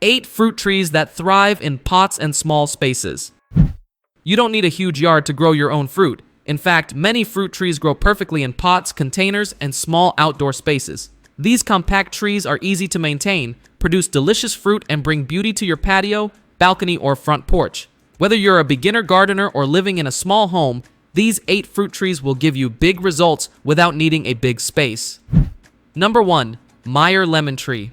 8 fruit trees that thrive in pots and small spaces. You don't need a huge yard to grow your own fruit. In fact, many fruit trees grow perfectly in pots, containers, and small outdoor spaces. These compact trees are easy to maintain, produce delicious fruit, and bring beauty to your patio, balcony, or front porch. Whether you're a beginner gardener or living in a small home, these 8 fruit trees will give you big results without needing a big space. Number 1. Meyer lemon tree.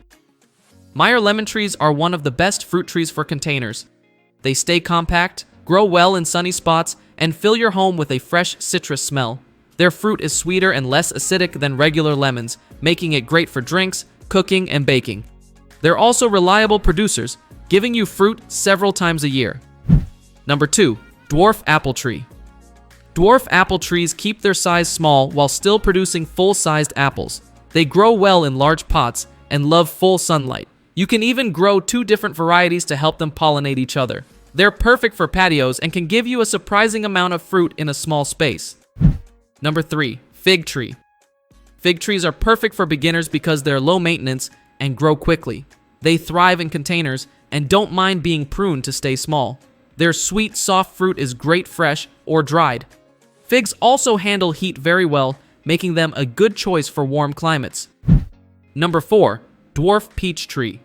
Meyer lemon trees are one of the best fruit trees for containers. They stay compact, grow well in sunny spots, and fill your home with a fresh citrus smell. Their fruit is sweeter and less acidic than regular lemons, making it great for drinks, cooking, and baking. They're also reliable producers, giving you fruit several times a year. Number 2. Dwarf apple tree. Dwarf apple trees keep their size small while still producing full-sized apples. They grow well in large pots and love full sunlight. You can even grow 2 different varieties to help them pollinate each other. They're perfect for patios and can give you a surprising amount of fruit in a small space. Number 3. Fig tree. Fig trees are perfect for beginners because they're low maintenance and grow quickly. They thrive in containers and don't mind being pruned to stay small. Their sweet, soft fruit is great fresh or dried. Figs also handle heat very well, making them a good choice for warm climates. Number 4. Dwarf peach tree.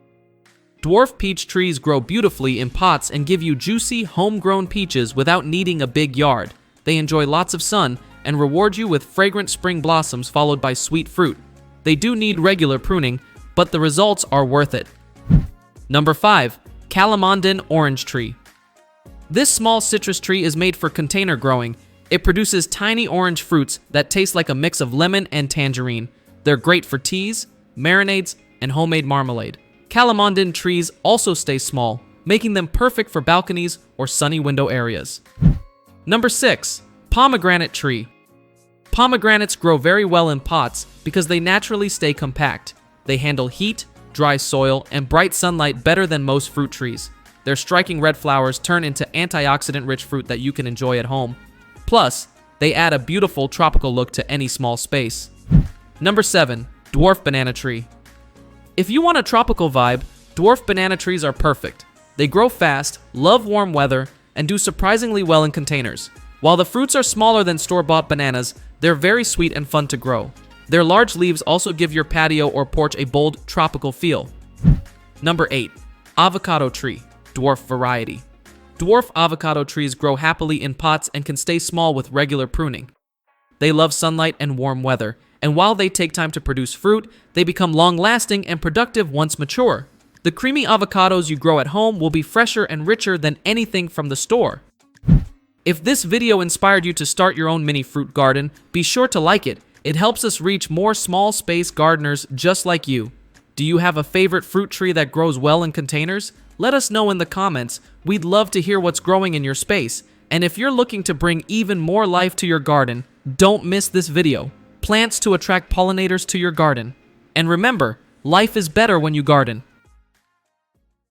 Dwarf peach trees grow beautifully in pots and give you juicy, homegrown peaches without needing a big yard. They enjoy lots of sun and reward you with fragrant spring blossoms followed by sweet fruit. They do need regular pruning, but the results are worth it. Number 5. Calamondin orange tree. This small citrus tree is made for container growing. It produces tiny orange fruits that taste like a mix of lemon and tangerine. They're great for teas, marinades, and homemade marmalade. Calamondin trees also stay small, making them perfect for balconies or sunny window areas. Number 6. Pomegranate tree. Pomegranates grow very well in pots because they naturally stay compact. They handle heat, dry soil, and bright sunlight better than most fruit trees. Their striking red flowers turn into antioxidant-rich fruit that you can enjoy at home. Plus, they add a beautiful tropical look to any small space. Number 7. Dwarf banana tree. If you want a tropical vibe, dwarf banana trees are perfect. They grow fast, love warm weather, and do surprisingly well in containers. While the fruits are smaller than store-bought bananas, they're very sweet and fun to grow. Their large leaves also give your patio or porch a bold, tropical feel. Number 8. Avocado tree, dwarf variety. Dwarf avocado trees grow happily in pots and can stay small with regular pruning. They love sunlight and warm weather, and while they take time to produce fruit, they become long-lasting and productive once mature. The creamy avocados you grow at home will be fresher and richer than anything from the store. If this video inspired you to start your own mini fruit garden, be sure to like it. It helps us reach more small space gardeners just like you. Do you have a favorite fruit tree that grows well in containers? Let us know in the comments. We'd love to hear what's growing in your space. And if you're looking to bring even more life to your garden, don't miss this video. Plants to attract pollinators to your garden. And remember, life is better when you garden.